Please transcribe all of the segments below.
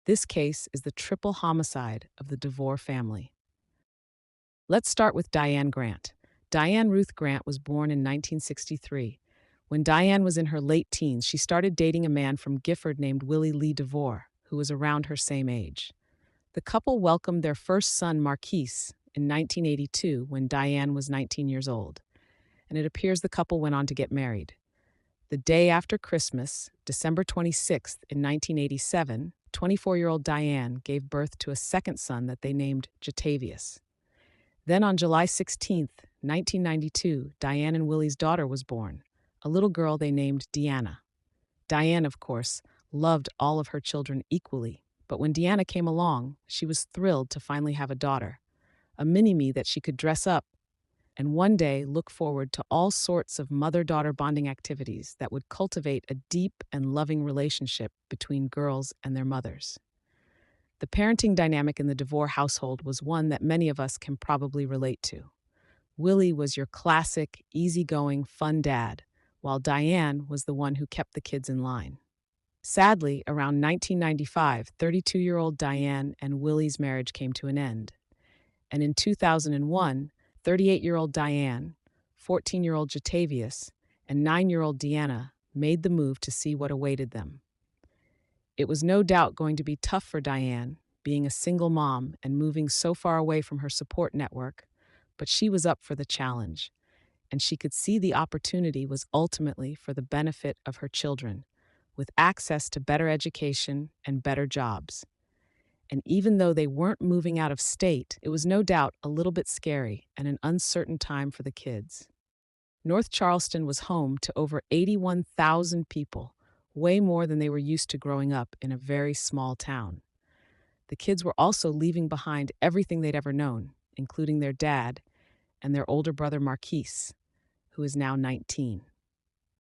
This case is the triple homicide of the DeVore family. Let's start with Diane Grant. Diane Ruth Grant was born in 1963. When Diane was in her late teens, she started dating a man from Gifford named Willie Lee DeVore, who was around her same age. The couple welcomed their first son, Marquise, in 1982 when Diane was 19 years old, and it appears the couple went on to get married. The day after Christmas, December 26th in 1987, 24-year-old Diane gave birth to a second son that they named Jatavius. Then on July 16th, 1992, Diane and Willie's daughter was born, a little girl they named Deanna. Diane, of course, loved all of her children equally, but when Deanna came along, she was thrilled to finally have a daughter, a mini-me that she could dress up, and one day look forward to all sorts of mother-daughter bonding activities that would cultivate a deep and loving relationship between girls and their mothers. The parenting dynamic in the DeVore household was one that many of us can probably relate to. Willie was your classic, easygoing, fun dad, while Diane was the one who kept the kids in line. Sadly, around 1995, 32-year-old Diane and Willie's marriage came to an end. And in 2001, 38-year-old Diane, 14-year-old Jatavius, and 9-year-old Deanna made the move to see what awaited them. It was no doubt going to be tough for Diane, being a single mom and moving so far away from her support network, but she was up for the challenge, and she could see the opportunity was ultimately for the benefit of her children, with access to better education and better jobs. And even though they weren't moving out of state, it was no doubt a little bit scary and an uncertain time for the kids. North Charleston was home to over 81,000 people, way more than they were used to growing up in a very small town. The kids were also leaving behind everything they'd ever known, including their dad and their older brother Marquise, who is now 19.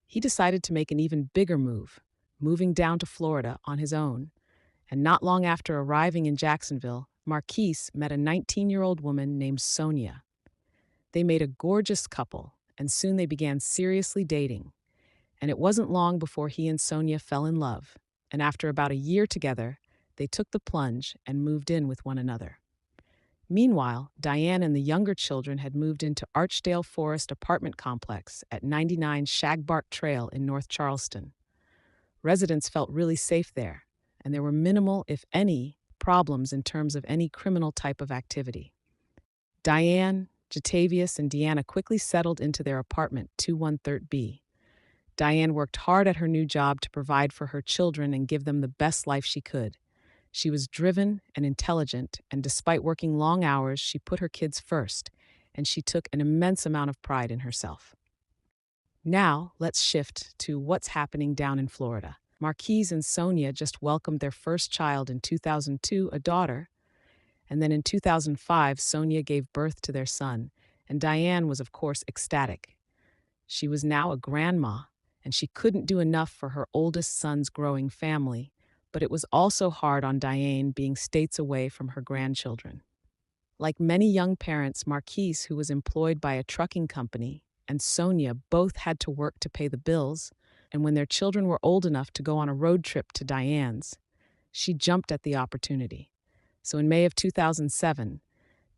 He decided to make an even bigger move, moving down to Florida on his own. And not long after arriving in Jacksonville, Marquise met a 19-year-old woman named Sonia. They made a gorgeous couple, and soon they began seriously dating. And it wasn't long before he and Sonia fell in love, and after about a year together, they took the plunge and moved in with one another. Meanwhile, Diane and the younger children had moved into Archdale Forest apartment complex at 99 Shagbark Trail in North Charleston. Residents felt really safe there, and there were minimal, if any, problems in terms of any criminal type of activity. Diane, Jatavius, and Deanna quickly settled into their apartment 213B. Diane worked hard at her new job to provide for her children and give them the best life she could. She was driven and intelligent, and despite working long hours, she put her kids first, and she took an immense amount of pride in herself. Now, let's shift to what's happening down in Florida. Marquise and Sonia just welcomed their first child in 2002, a daughter, and then in 2005, Sonia gave birth to their son, and Diane was, of course, ecstatic. She was now a grandma, and she couldn't do enough for her oldest son's growing family, but it was also hard on Diane being states away from her grandchildren. Like many young parents, Marquise, who was employed by a trucking company, and Sonia both had to work to pay the bills, and when their children were old enough to go on a road trip to Diane's, she jumped at the opportunity. So in May of 2007,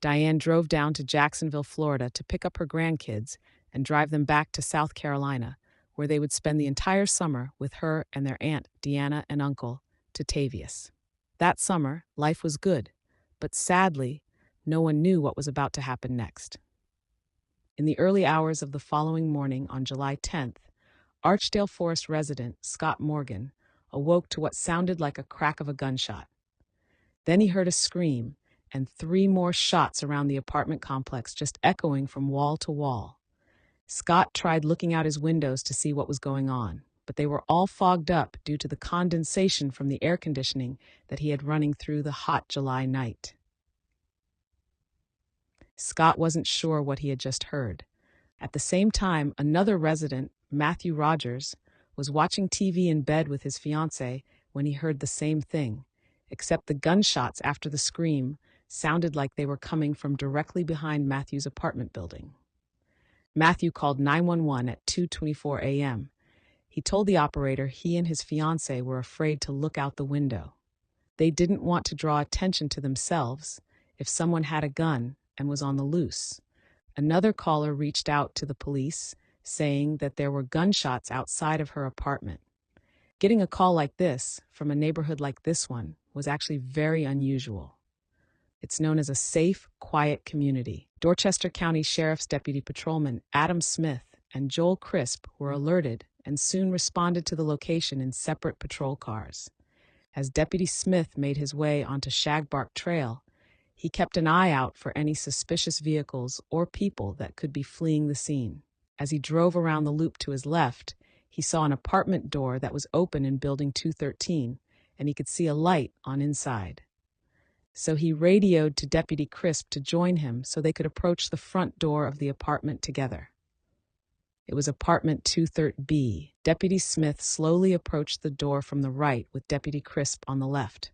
Diane drove down to Jacksonville, Florida to pick up her grandkids and drive them back to South Carolina, where they would spend the entire summer with her and their aunt, Deanna, and uncle, Jatavius. That summer, life was good, but sadly, no one knew what was about to happen next. In the early hours of the following morning on July 10th, Archdale Forest resident Scott Morgan awoke to what sounded like a crack of a gunshot. Then he heard a scream and 3 more shots around the apartment complex, just echoing from wall to wall. Scott tried looking out his windows to see what was going on, but they were all fogged up due to the condensation from the air conditioning that he had running through the hot July night. Scott wasn't sure what he had just heard. At the same time, another resident, Matthew Rogers, was watching TV in bed with his fiancée when he heard the same thing, except the gunshots after the scream sounded like they were coming from directly behind Matthew's apartment building. Matthew called 911 at 2:24 a.m. He told the operator he and his fiancée were afraid to look out the window. They didn't want to draw attention to themselves if someone had a gun and was on the loose. Another caller reached out to the police, saying that there were gunshots outside of her apartment. Getting a call like this from a neighborhood like this one was actually very unusual. It's known as a safe, quiet community. Dorchester County Sheriff's Deputy Patrolman Adam Smith and Joel Crisp were alerted and soon responded to the location in separate patrol cars. As Deputy Smith made his way onto Shagbark Trail, he kept an eye out for any suspicious vehicles or people that could be fleeing the scene. As he drove around the loop to his left, he saw an apartment door that was open in Building 213, and he could see a light on inside. So he radioed to Deputy Crisp to join him so they could approach the front door of the apartment together. It was apartment 230B. Deputy Smith slowly approached the door from the right with Deputy Crisp on the left.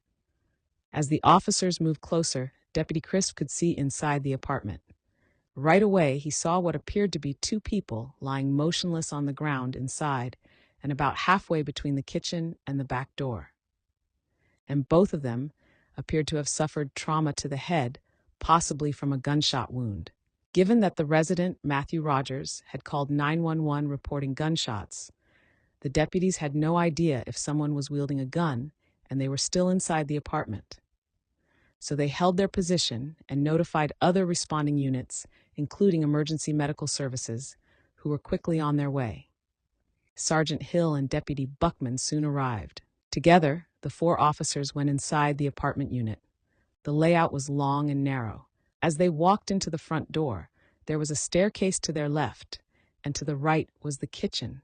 As the officers moved closer, Deputy Crisp could see inside the apartment. Right away, he saw what appeared to be two people lying motionless on the ground inside and about halfway between the kitchen and the back door. And both of them appeared to have suffered trauma to the head, possibly from a gunshot wound. Given that the resident, Matthew Rogers, had called 911 reporting gunshots, the deputies had no idea if someone was wielding a gun, and they were still inside the apartment. So they held their position and notified other responding units, including emergency medical services, who were quickly on their way. Sergeant Hill and Deputy Buckman soon arrived. Together, the four officers went inside the apartment unit. The layout was long and narrow. As they walked into the front door, there was a staircase to their left, and to the right was the kitchen,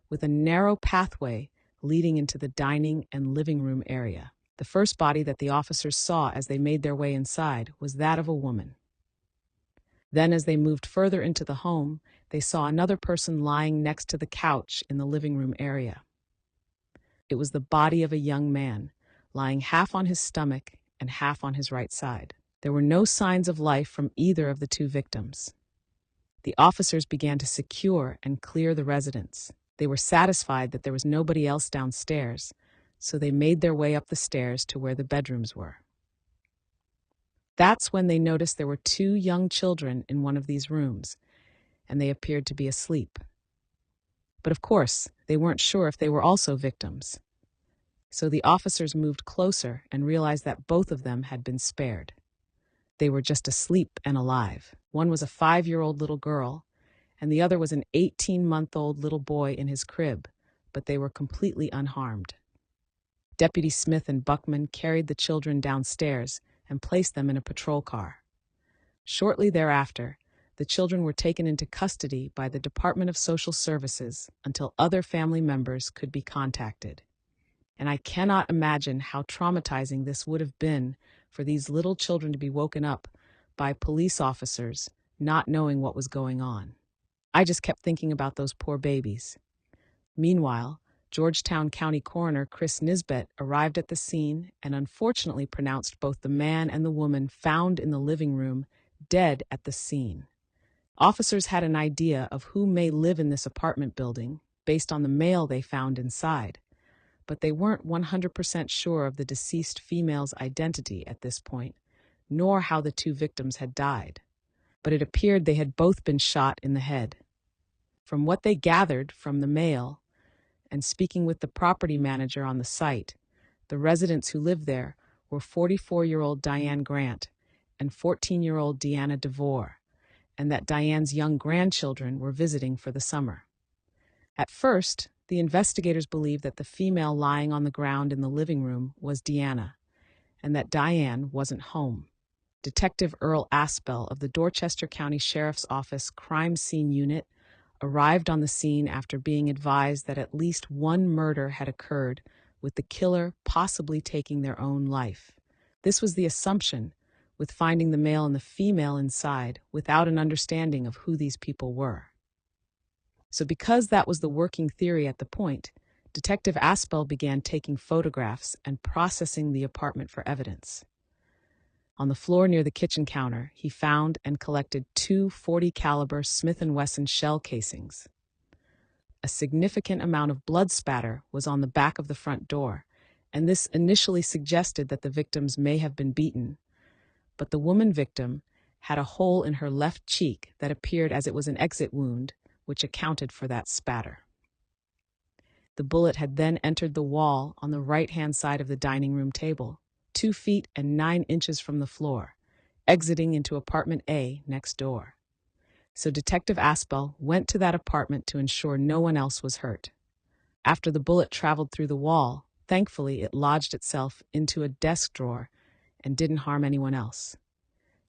with a narrow pathway leading into the dining and living room area. The first body that the officers saw as they made their way inside was that of a woman. Then, as they moved further into the home, they saw another person lying next to the couch in the living room area. It was the body of a young man, lying half on his stomach and half on his right side. There were no signs of life from either of the two victims. The officers began to secure and clear the residence. They were satisfied that there was nobody else downstairs, so they made their way up the stairs to where the bedrooms were. That's when they noticed there were two young children in one of these rooms, and they appeared to be asleep. But of course, they weren't sure if they were also victims. So the officers moved closer and realized that both of them had been spared. They were just asleep and alive. One was a 5-year-old little girl, and the other was an 18-month-old little boy in his crib, but they were completely unharmed. Deputy Smith and Buckman carried the children downstairs and placed them in a patrol car. Shortly thereafter, the children were taken into custody by the Department of Social Services until other family members could be contacted. And I cannot imagine how traumatizing this would have been for these little children to be woken up by police officers not knowing what was going on. I just kept thinking about those poor babies. Meanwhile, Georgetown County Coroner Chris Nisbet arrived at the scene and unfortunately pronounced both the man and the woman found in the living room dead at the scene. Officers had an idea of who may live in this apartment building based on the mail they found inside, but they weren't 100% sure of the deceased female's identity at this point, nor how the two victims had died. But it appeared they had both been shot in the head. From what they gathered from the mail, and speaking with the property manager on the site, the residents who lived there were 44-year-old Diane Grant and 14-year-old Deanna DeVore, and that Diane's young grandchildren were visiting for the summer. At first, the investigators believed that the female lying on the ground in the living room was Deanna, and that Diane wasn't home. Detective Earl Aspel of the Dorchester County Sheriff's Office Crime Scene Unit arrived on the scene after being advised that at least one murder had occurred, with the killer possibly taking their own life. This was the assumption, with finding the male and the female inside without an understanding of who these people were. So because that was the working theory at the point, Detective Aspel began taking photographs and processing the apartment for evidence. On the floor near the kitchen counter, he found and collected 2 .40 caliber Smith & Wesson shell casings. A significant amount of blood spatter was on the back of the front door, and this initially suggested that the victims may have been beaten, but the woman victim had a hole in her left cheek that appeared as it was an exit wound, which accounted for that spatter. The bullet had then entered the wall on the right-hand side of the dining room table, 2 feet and 9 inches from the floor, exiting into apartment A next door. So Detective Aspel went to that apartment to ensure no one else was hurt. After the bullet traveled through the wall, thankfully it lodged itself into a desk drawer and didn't harm anyone else.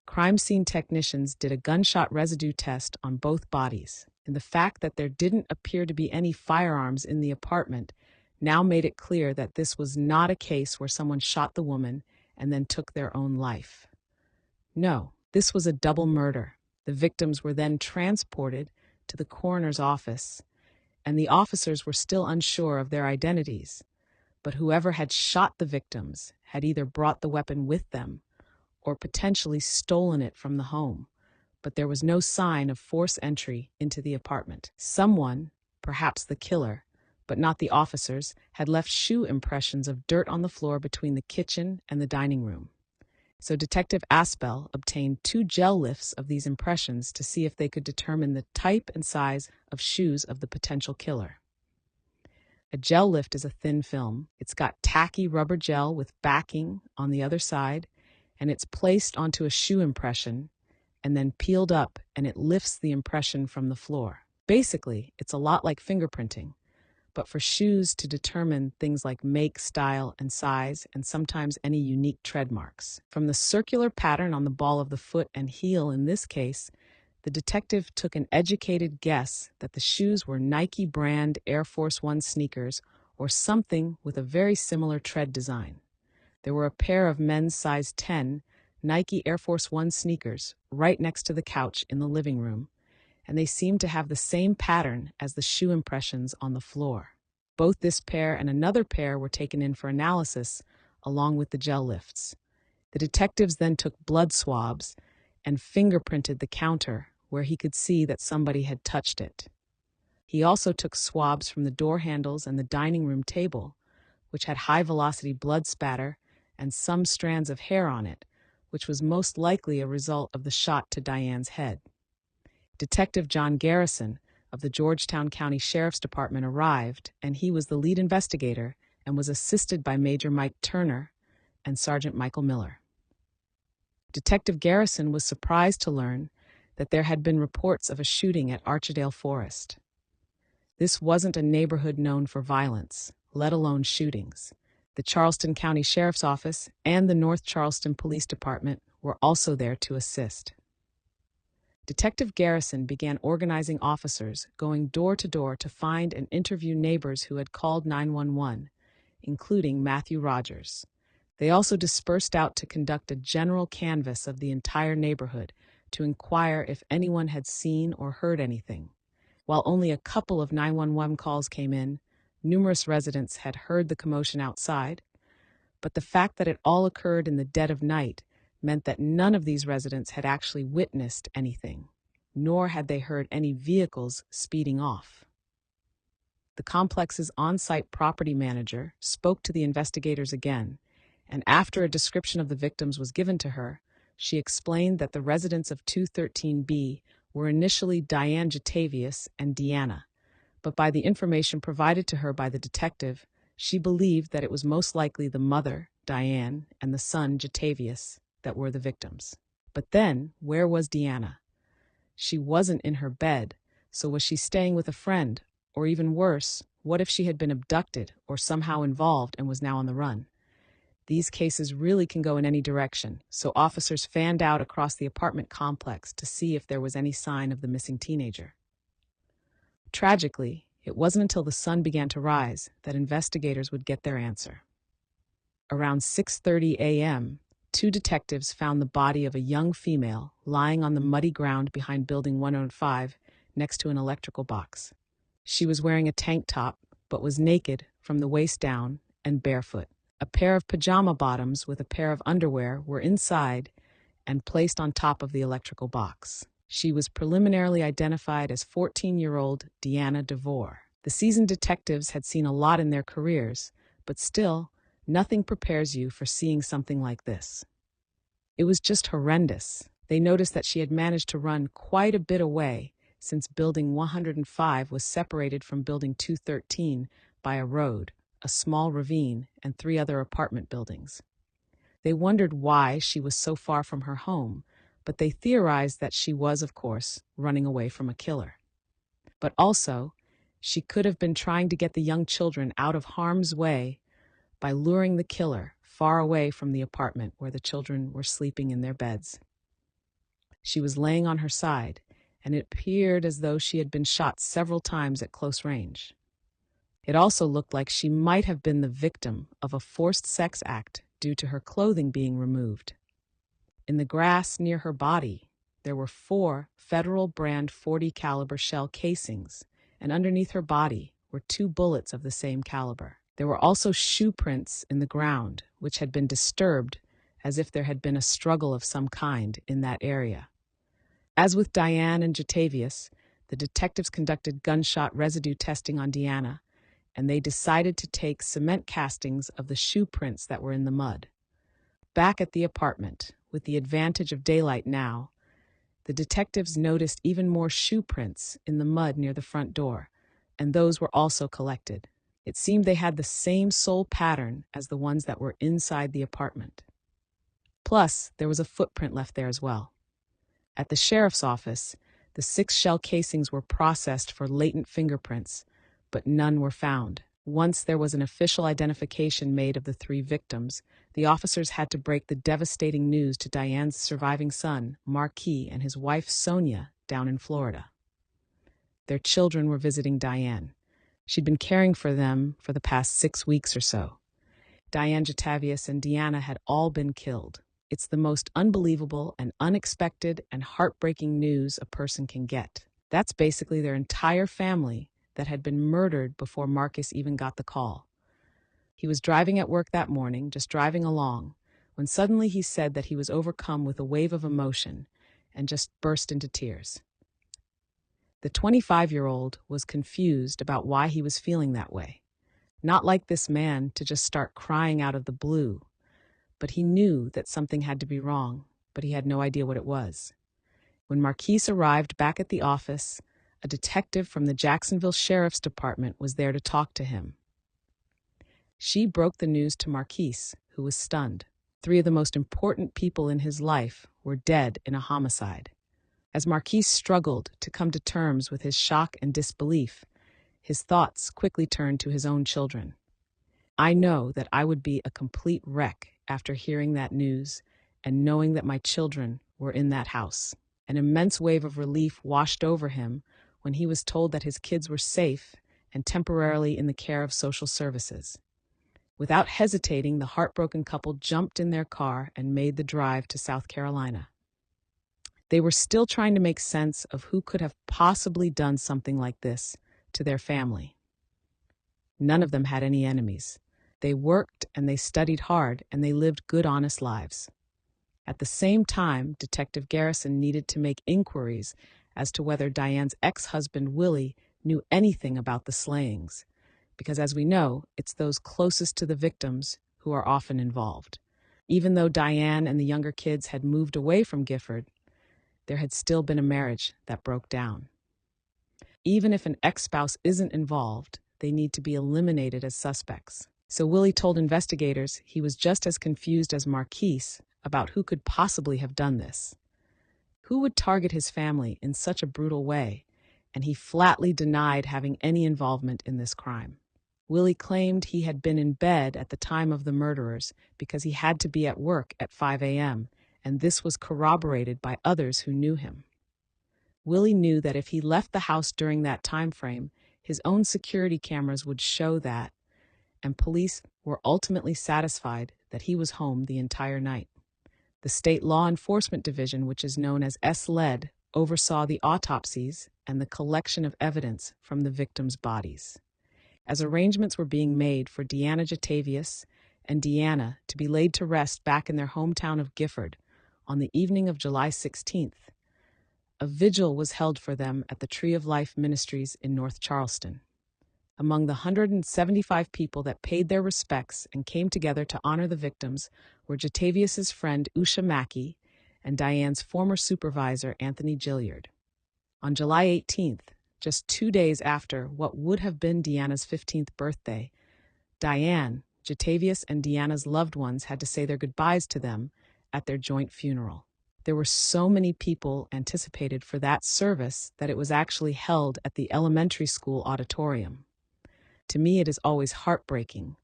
Crime scene technicians did a gunshot residue test on both bodies, and the fact that there didn't appear to be any firearms in the apartment now made it clear that this was not a case where someone shot the woman and then took their own life. No, this was a double murder. The victims were then transported to the coroner's office, and the officers were still unsure of their identities. But whoever had shot the victims had either brought the weapon with them or potentially stolen it from the home, but there was no sign of forced entry into the apartment. Someone, perhaps the killer, but not the officers, had left shoe impressions of dirt on the floor between the kitchen and the dining room. So Detective Aspel obtained 2 gel lifts of these impressions to see if they could determine the type and size of shoes of the potential killer. A gel lift is a thin film. It's got tacky rubber gel with backing on the other side, and it's placed onto a shoe impression and then peeled up, and it lifts the impression from the floor. Basically, it's a lot like fingerprinting, but for shoes to determine things like make, style, and size, and sometimes any unique tread marks. From the circular pattern on the ball of the foot and heel in this case, the detective took an educated guess that the shoes were Nike brand Air Force One sneakers or something with a very similar tread design. There were a pair of men's size 10 Nike Air Force One sneakers right next to the couch in the living room, and they seemed to have the same pattern as the shoe impressions on the floor. Both this pair and another pair were taken in for analysis along with the gel lifts. The detectives then took blood swabs and fingerprinted the counter where he could see that somebody had touched it. He also took swabs from the door handles and the dining room table, which had high-velocity blood spatter and some strands of hair on it, which was most likely a result of the shot to Diane's head. Detective John Garrison of the Georgetown County Sheriff's Department arrived, and he was the lead investigator and was assisted by Major Mike Turner and Sergeant Michael Miller. Detective Garrison was surprised to learn that there had been reports of a shooting at Archidale Forest. This wasn't a neighborhood known for violence, let alone shootings. The Charleston County Sheriff's Office and the North Charleston Police Department were also there to assist. Detective Garrison began organizing officers, going door to door to find and interview neighbors who had called 911, including Matthew Rogers. They also dispersed out to conduct a general canvass of the entire neighborhood to inquire if anyone had seen or heard anything. While only a couple of 911 calls came in, numerous residents had heard the commotion outside, but the fact that it all occurred in the dead of night meant that none of these residents had actually witnessed anything, nor had they heard any vehicles speeding off. The complex's on-site property manager spoke to the investigators again, and after a description of the victims was given to her, she explained that the residents of 213B were initially Diane Jatavius and Deanna, but by the information provided to her by the detective, she believed that it was most likely the mother, Diane, and the son, Jatavius, that were the victims. But then, where was Deanna? She wasn't in her bed, so was she staying with a friend? Or even worse, what if she had been abducted or somehow involved and was now on the run? These cases really can go in any direction, so officers fanned out across the apartment complex to see if there was any sign of the missing teenager. Tragically, it wasn't until the sun began to rise that investigators would get their answer. Around 6:30 a.m., 2 detectives found the body of a young female lying on the muddy ground behind Building 105 next to an electrical box. She was wearing a tank top, but was naked from the waist down and barefoot. A pair of pajama bottoms with a pair of underwear were inside and placed on top of the electrical box. She was preliminarily identified as 14-year-old Deanna DeVore. The seasoned detectives had seen a lot in their careers, but still, Nothing prepares you for seeing something like this. It was just horrendous. They noticed that she had managed to run quite a bit away, since Building 105 was separated from Building 213 by a road, a small ravine, and 3 other apartment buildings. They wondered why she was so far from her home, but they theorized that she was, of course, running away from a killer. But also, she could have been trying to get the young children out of harm's way by luring the killer far away from the apartment where the children were sleeping in their beds. She was laying on her side, and it appeared as though she had been shot several times at close range. It also looked like she might have been the victim of a forced sex act due to her clothing being removed. In the grass near her body, there were 4 Federal brand .40 caliber shell casings, and underneath her body were 2 bullets of the same caliber. There were also shoe prints in the ground, which had been disturbed as if there had been a struggle of some kind in that area. As with Diane and Jatavius, the detectives conducted gunshot residue testing on Deanna, and they decided to take cement castings of the shoe prints that were in the mud. Back at the apartment, with the advantage of daylight now, the detectives noticed even more shoe prints in the mud near the front door, and those were also collected. It seemed they had the same sole pattern as the ones that were inside the apartment. Plus, there was a footprint left there as well. At the sheriff's office, the 6 shell casings were processed for latent fingerprints, but none were found. Once there was an official identification made of the 3 victims, the officers had to break the devastating news to Diane's surviving son, Marquis, and his wife, Sonia, down in Florida. Their children were visiting Diane. She'd been caring for them for the past 6 weeks or so. Diane, Jatavius, and Deanna had all been killed. It's the most unbelievable and unexpected and heartbreaking news a person can get. That's basically their entire family that had been murdered before Marcus even got the call. He was driving at work that morning, just driving along, when suddenly he said that he was overcome with a wave of emotion and just burst into tears. The 25-year-old was confused about why he was feeling that way. Not like this man to just start crying out of the blue, but he knew that something had to be wrong, but he had no idea what it was. When Marquise arrived back at the office, a detective from the Jacksonville Sheriff's Department was there to talk to him. She broke the news to Marquise, who was stunned. 3 of the most important people in his life were dead in a homicide. As Marquise struggled to come to terms with his shock and disbelief, his thoughts quickly turned to his own children. I know that I would be a complete wreck after hearing that news and knowing that my children were in that house. An immense wave of relief washed over him when he was told that his kids were safe and temporarily in the care of social services. Without hesitating, the heartbroken couple jumped in their car and made the drive to South Carolina. They were still trying to make sense of who could have possibly done something like this to their family. None of them had any enemies. They worked and they studied hard and they lived good, honest lives. At the same time, Detective Garrison needed to make inquiries as to whether Diane's ex-husband, Willie, knew anything about the slayings, because as we know, it's those closest to the victims who are often involved. Even though Diane and the younger kids had moved away from Gifford, there had still been a marriage that broke down. Even if an ex-spouse isn't involved, they need to be eliminated as suspects. So Willie told investigators he was just as confused as Marquise about who could possibly have done this. Who would target his family in such a brutal way? And he flatly denied having any involvement in this crime. Willie claimed he had been in bed at the time of the murderers because he had to be at work at 5 a.m., and this was corroborated by others who knew him. Willie knew that if he left the house during that time frame, his own security cameras would show that, and police were ultimately satisfied that he was home the entire night. The State Law Enforcement Division, which is known as SLED, oversaw the autopsies and the collection of evidence from the victims' bodies. As arrangements were being made for Deanna Jatavius and Deanna to be laid to rest back in their hometown of Gifford on the evening of July 16th, a vigil was held for them at the Tree of Life Ministries in North Charleston. Among the 175 people that paid their respects and came together to honor the victims were Jatavius's friend Usha Mackey and Diane's former supervisor Anthony Gilliard. On July 18th, just 2 days after what would have been Deanna's 15th birthday, Diane, Jatavius, and Deanna's loved ones had to say their goodbyes to them at their joint funeral. There were so many people anticipated for that service that it was actually held at the elementary school auditorium. To me, it is always heartbreaking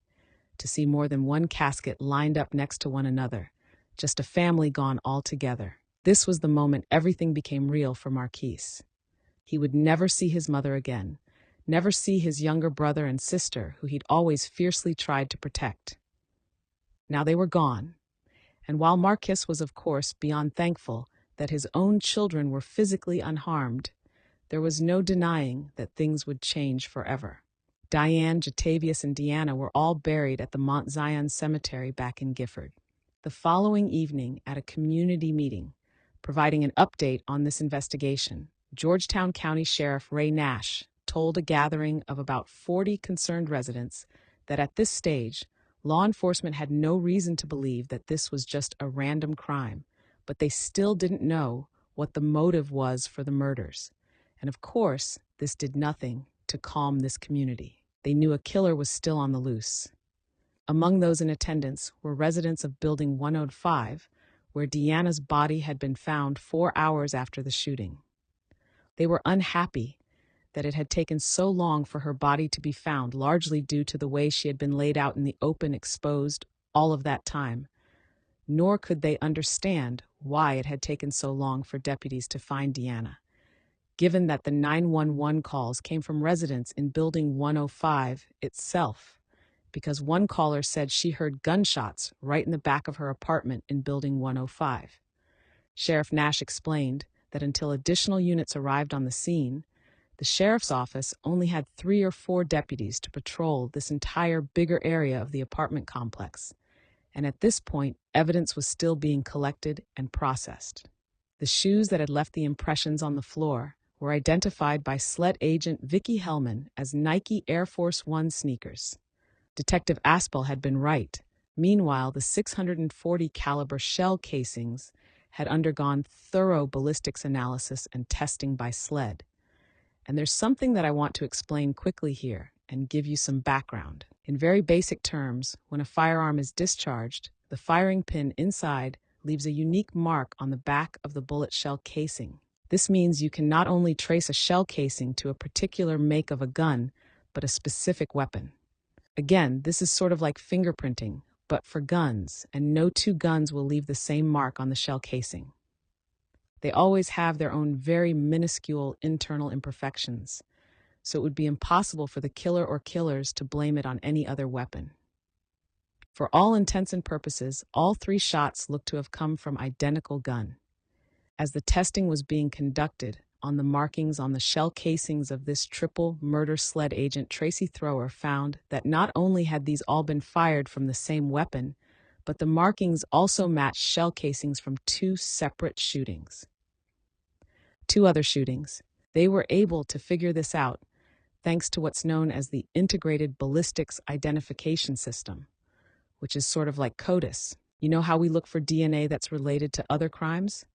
to see more than one casket lined up next to one another, just a family gone all together. This was the moment everything became real for Marquise. He would never see his mother again, never see his younger brother and sister, who he'd always fiercely tried to protect. Now they were gone, and while Marquise was of course beyond thankful that his own children were physically unharmed, there was no denying that things would change forever. Diane, Jatavius, and Deanna were all buried at the Mount Zion Cemetery back in Gifford. The following evening, at a community meeting, providing an update on this investigation, Georgetown County Sheriff Ray Nash told a gathering of about 40 concerned residents that at this stage, law enforcement had no reason to believe that this was just a random crime, but they still didn't know what the motive was for the murders. And of course, this did nothing to calm this community. They knew a killer was still on the loose. Among those in attendance were residents of Building 105, where Deanna's body had been found 4 hours after the shooting. They were unhappy that it had taken so long for her body to be found, largely due to the way she had been laid out in the open, exposed all of that time. Nor could they understand why it had taken so long for deputies to find Deanna, given that the 911 calls came from residents in Building 105 itself, because one caller said she heard gunshots right in the back of her apartment in Building 105. Sheriff Nash explained that until additional units arrived on the scene, the sheriff's office only had 3 or 4 deputies to patrol this entire bigger area of the apartment complex, and at this point, evidence was still being collected and processed. The shoes that had left the impressions on the floor were identified by SLED agent Vicky Hellman as Nike Air Force One sneakers. Detective Aspel had been right. Meanwhile, the 640 caliber shell casings had undergone thorough ballistics analysis and testing by SLED. And there's something that I want to explain quickly here and give you some background. In very basic terms, when a firearm is discharged, the firing pin inside leaves a unique mark on the back of the bullet shell casing. This means you can not only trace a shell casing to a particular make of a gun, but a specific weapon. Again, this is sort of like fingerprinting, but for guns, and no 2 guns will leave the same mark on the shell casing. They always have their own very minuscule internal imperfections, so it would be impossible for the killer or killers to blame it on any other weapon. For all intents and purposes, all 3 shots looked to have come from identical gun. As the testing was being conducted on the markings on the shell casings of this triple murder, SLED agent Tracy Thrower found that not only had these all been fired from the same weapon, but the markings also matched shell casings from 2 separate shootings. 2 other shootings. They were able to figure this out thanks to what's known as the Integrated Ballistics Identification System, which is sort of like CODIS. You know how we look for DNA that's related to other crimes?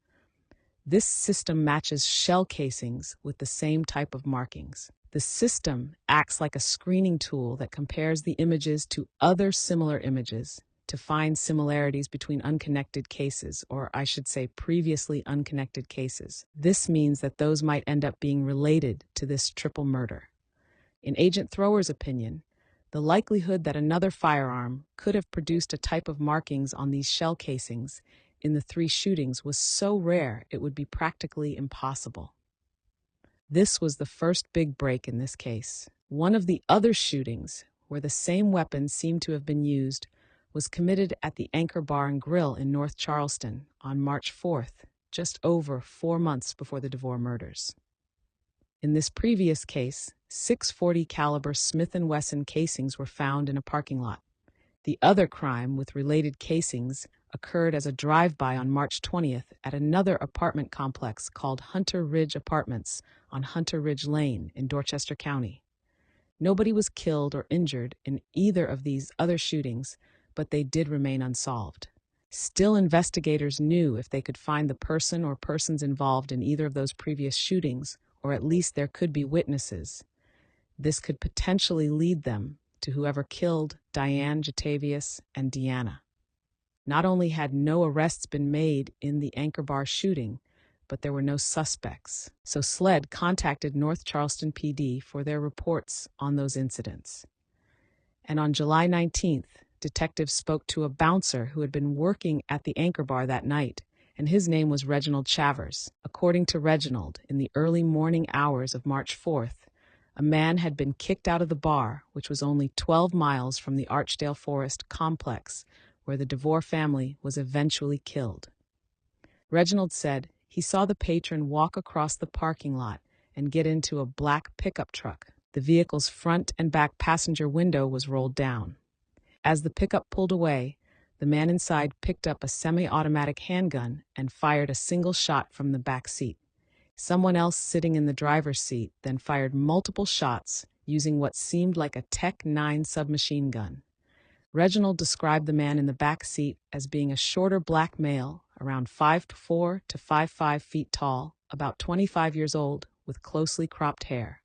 This system matches shell casings with the same type of markings. The system acts like a screening tool that compares the images to other similar images to find similarities between unconnected cases, or I should say previously unconnected cases. This means that those might end up being related to this triple murder. In Agent Thrower's opinion, the likelihood that another firearm could have produced a type of markings on these shell casings in the 3 shootings was so rare it would be practically impossible. This was the first big break in this case. One of the other shootings, where the same weapon seemed to have been used, was committed at the Anchor Bar and Grill in North Charleston on March 4th, just over 4 months before the DeVore murders. In this previous case, 640 caliber Smith & Wesson casings were found in a parking lot. The other crime with related casings occurred as a drive-by on March 20th at another apartment complex called Hunter Ridge Apartments on Hunter Ridge Lane in Dorchester County. Nobody was killed or injured in either of these other shootings, but they did remain unsolved. Still, investigators knew if they could find the person or persons involved in either of those previous shootings, or at least there could be witnesses, this could potentially lead them to whoever killed Diane, Jatavius, and Deanna. Not only had no arrests been made in the Anchor Bar shooting, but there were no suspects. So SLED contacted North Charleston PD for their reports on those incidents. And on July 19th, detectives spoke to a bouncer who had been working at the Anchor Bar that night, and his name was Reginald Chavers. According to Reginald, in the early morning hours of March 4th, a man had been kicked out of the bar, which was only 12 miles from the Archdale Forest complex, where the DeVore family was eventually killed. Reginald said he saw the patron walk across the parking lot and get into a black pickup truck. The vehicle's front and back passenger window was rolled down. As the pickup pulled away, the man inside picked up a semi-automatic handgun and fired a single shot from the back seat. Someone else sitting in the driver's seat then fired multiple shots using what seemed like a Tech-9 submachine gun. Reginald described the man in the back seat as being a shorter black male, around 5'4" to 5'5" feet tall, about 25 years old, with closely cropped hair.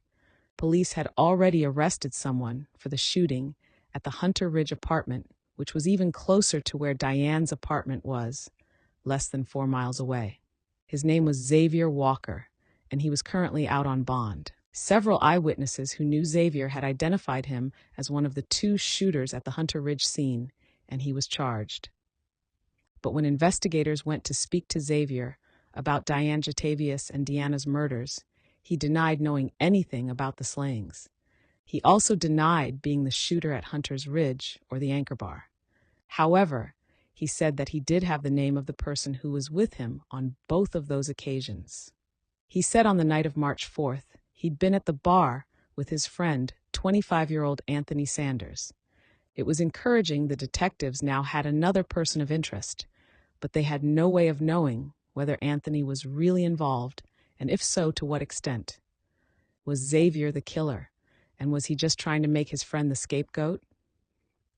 Police had already arrested someone for the shooting at the Hunter Ridge apartment, which was even closer to where Diane's apartment was, less than 4 miles away. His name was Xavier Walker, and he was currently out on bond. Several eyewitnesses who knew Xavier had identified him as one of the 2 shooters at the Hunter Ridge scene, and he was charged. But when investigators went to speak to Xavier about Diane Jatavius and Deanna's murders, he denied knowing anything about the slayings. He also denied being the shooter at Hunter's Ridge or the Anchor Bar. However, he said that he did have the name of the person who was with him on both of those occasions. He said on the night of March 4th, he'd been at the bar with his friend, 25-year-old Anthony Sanders. It was encouraging the detectives now had another person of interest, but they had no way of knowing whether Anthony was really involved, and if so, to what extent. Was Xavier the killer, and was he just trying to make his friend the scapegoat?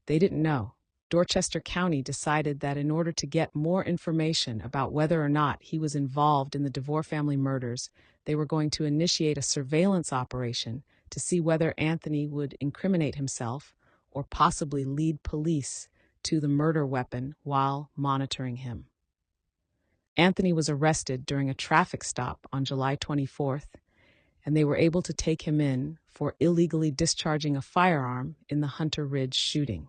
They didn't know. Dorchester County decided that in order to get more information about whether or not he was involved in the DeVore family murders, they were going to initiate a surveillance operation to see whether Anthony would incriminate himself or possibly lead police to the murder weapon while monitoring him. Anthony was arrested during a traffic stop on July 24th, and they were able to take him in for illegally discharging a firearm in the Hunter Ridge shooting.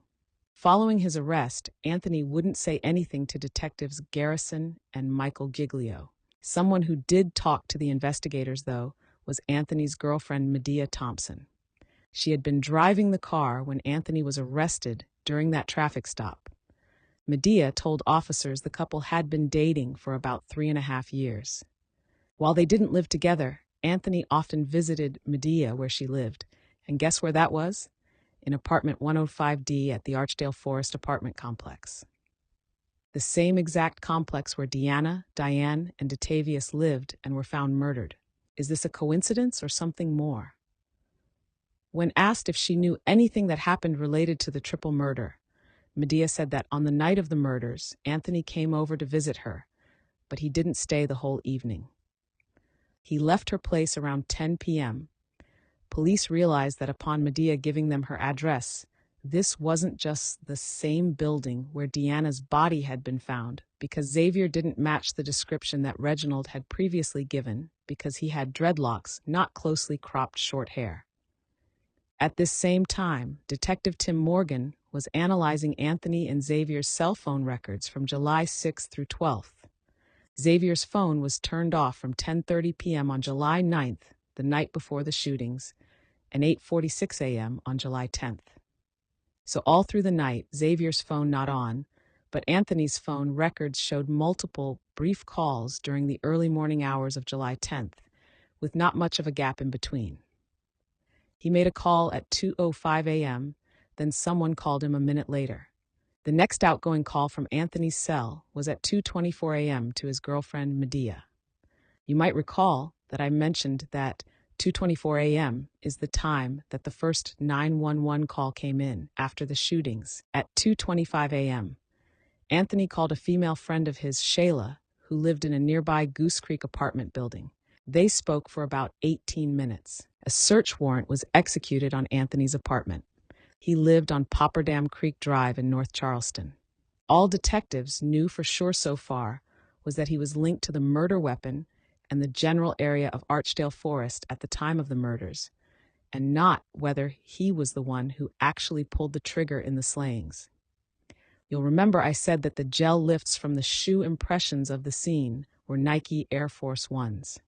Following his arrest, Anthony wouldn't say anything to detectives Garrison and Michael Giglio. Someone who did talk to the investigators, though, was Anthony's girlfriend, Medea Thompson. She had been driving the car when Anthony was arrested during that traffic stop. Medea told officers the couple had been dating for about 3.5 years. While they didn't live together, Anthony often visited Medea where she lived. And guess where that was? In apartment 105D at the Archdale Forest apartment complex. The same exact complex where Deanna, Diane, and Jatavius lived and were found murdered. Is this a coincidence or something more? When asked if she knew anything that happened related to the triple murder, Medea said that on the night of the murders, Anthony came over to visit her, but he didn't stay the whole evening. He left her place around 10 p.m. Police realized that upon Medea giving them her address, this wasn't just the same building where Deanna's body had been found, because Xavier didn't match the description that Reginald had previously given because he had dreadlocks, not closely cropped short hair. At this same time, Detective Tim Morgan was analyzing Anthony and Xavier's cell phone records from July 6th through 12th. Xavier's phone was turned off from 10:30 p.m. on July 9th, the night before the shootings, and 8:46 a.m. on July 10th. So all through the night, Xavier's phone not on, but Anthony's phone records showed multiple brief calls during the early morning hours of July 10th, with not much of a gap in between. He made a call at 2:05 a.m., then someone called him a minute later. The next outgoing call from Anthony's cell was at 2:24 a.m. to his girlfriend Medea. You might recall that I mentioned that 2:24 a.m. is the time that the first 911 call came in after the shootings. At 2:25 a.m., Anthony called a female friend of his, Shayla, who lived in a nearby Goose Creek apartment building. They spoke for about 18 minutes. A search warrant was executed on Anthony's apartment. He lived on Popperdam Creek Drive in North Charleston. All detectives knew for sure so far was that he was linked to the murder weapon and the general area of Archdale Forest at the time of the murders, and not whether he was the one who actually pulled the trigger in the slayings. You'll remember I said that the gel lifts from the shoe impressions of the scene were Nike Air Force Ones.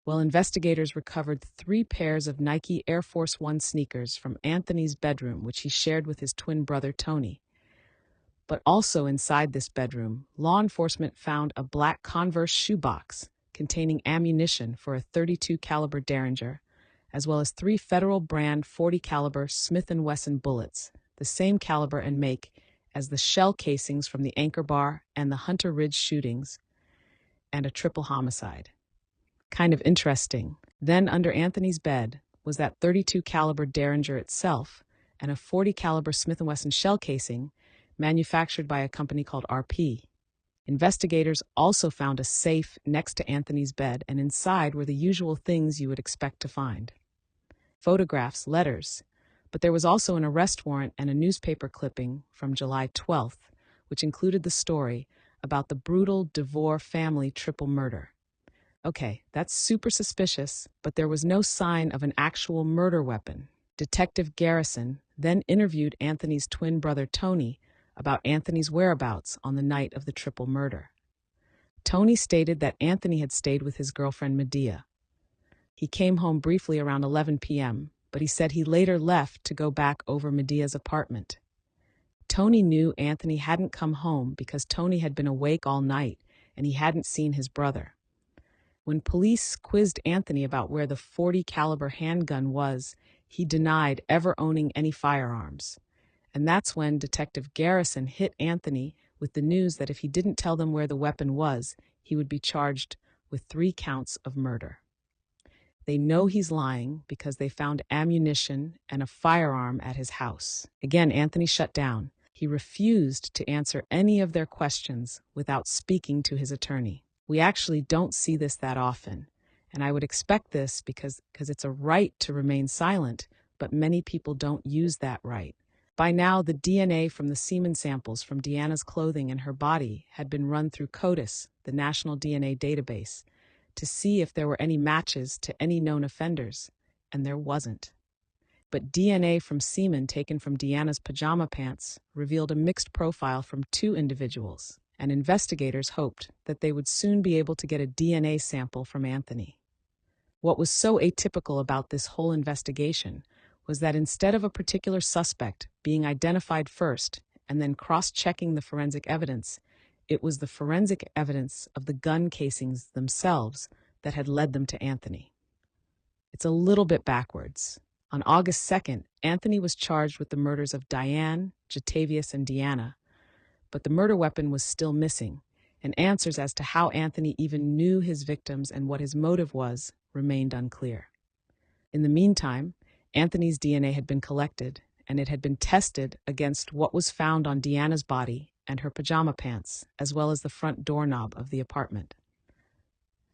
Well, investigators recovered 3 pairs of Nike Air Force One sneakers from Anthony's bedroom, which he shared with his twin brother Tony. But also inside this bedroom, law enforcement found a black Converse shoebox containing ammunition for a .32 caliber Derringer, as well as 3 federal brand .40 caliber Smith & Wesson bullets, the same caliber and make as the shell casings from the Anchor Bar and the Hunter Ridge shootings, and a triple homicide. Kind of interesting. Then under Anthony's bed was that .32 caliber Derringer itself and a .40 caliber Smith & Wesson shell casing manufactured by a company called RP. Investigators also found a safe next to Anthony's bed, and inside were the usual things you would expect to find. Photographs, letters, but there was also an arrest warrant and a newspaper clipping from July 12th, which included the story about the brutal DeVore family triple murder. Okay, that's super suspicious, but there was no sign of an actual murder weapon. Detective Garrison then interviewed Anthony's twin brother Tony about Anthony's whereabouts on the night of the triple murder. Tony stated that Anthony had stayed with his girlfriend Medea. He came home briefly around 11 p.m., but he said he later left to go back over Medea's apartment. Tony knew Anthony hadn't come home because Tony had been awake all night and he hadn't seen his brother. When police quizzed Anthony about where the .40 caliber handgun was, he denied ever owning any firearms. And that's when Detective Garrison hit Anthony with the news that if he didn't tell them where the weapon was, he would be charged with 3 counts of murder. They know he's lying because they found ammunition and a firearm at his house. Again, Anthony shut down. He refused to answer any of their questions without speaking to his attorney. We actually don't see this that often, and I would expect this because it's a right to remain silent, but many people don't use that right. By now, the DNA from the semen samples from Deanna's clothing and her body had been run through CODIS, the National DNA Database, to see if there were any matches to any known offenders, and there wasn't. But DNA from semen taken from Deanna's pajama pants revealed a mixed profile from 2 individuals, and investigators hoped that they would soon be able to get a DNA sample from Anthony. What was so atypical about this whole investigation was that instead of a particular suspect being identified first and then cross-checking the forensic evidence, it was the forensic evidence of the gun casings themselves that had led them to Anthony. It's a little bit backwards. On August 2nd, Anthony was charged with the murders of Diane, Jatavius, and Deanna, but the murder weapon was still missing, and answers as to how Anthony even knew his victims and what his motive was remained unclear. In the meantime, Anthony's DNA had been collected, and it had been tested against what was found on Deanna's body and her pajama pants, as well as the front doorknob of the apartment.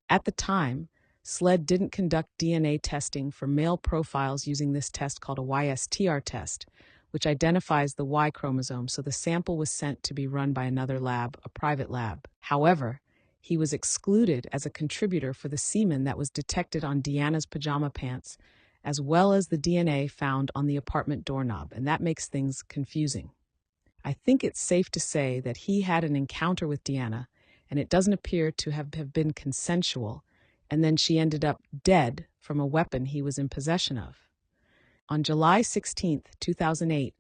At the time, SLED didn't conduct DNA testing for male profiles using this test called a YSTR test, which identifies the Y chromosome, so the sample was sent to be run by another lab, a private lab. However, he was excluded as a contributor for the semen that was detected on Deanna's pajama pants, as well as the DNA found on the apartment doorknob, and that makes things confusing. I think it's safe to say that he had an encounter with Deanna, and it doesn't appear to have been consensual, and then she ended up dead from a weapon he was in possession of. On July 16, 2008,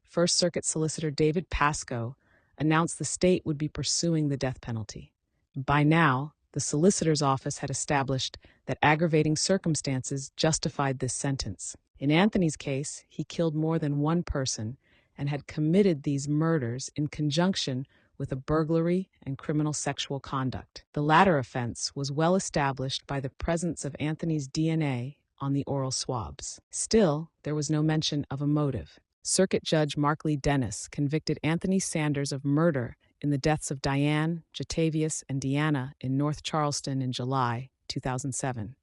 First Circuit Solicitor David Pascoe announced the state would be pursuing the death penalty. By now, the solicitor's office had established that aggravating circumstances justified this sentence. In Anthony's case, he killed more than one person and had committed these murders in conjunction with a burglary and criminal sexual conduct. The latter offense was well established by the presence of Anthony's DNA on the oral swabs. Still, there was no mention of a motive. Circuit Judge Mark Lee Dennis convicted Anthony Sanders of murder in the deaths of Diane, Jatavius, and Deanna in North Charleston in July 2007.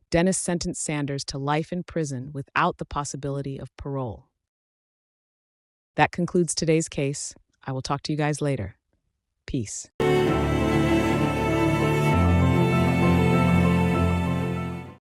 Dennis sentenced Sanders to life in prison without the possibility of parole. That concludes today's case. I will talk to you guys later. Peace.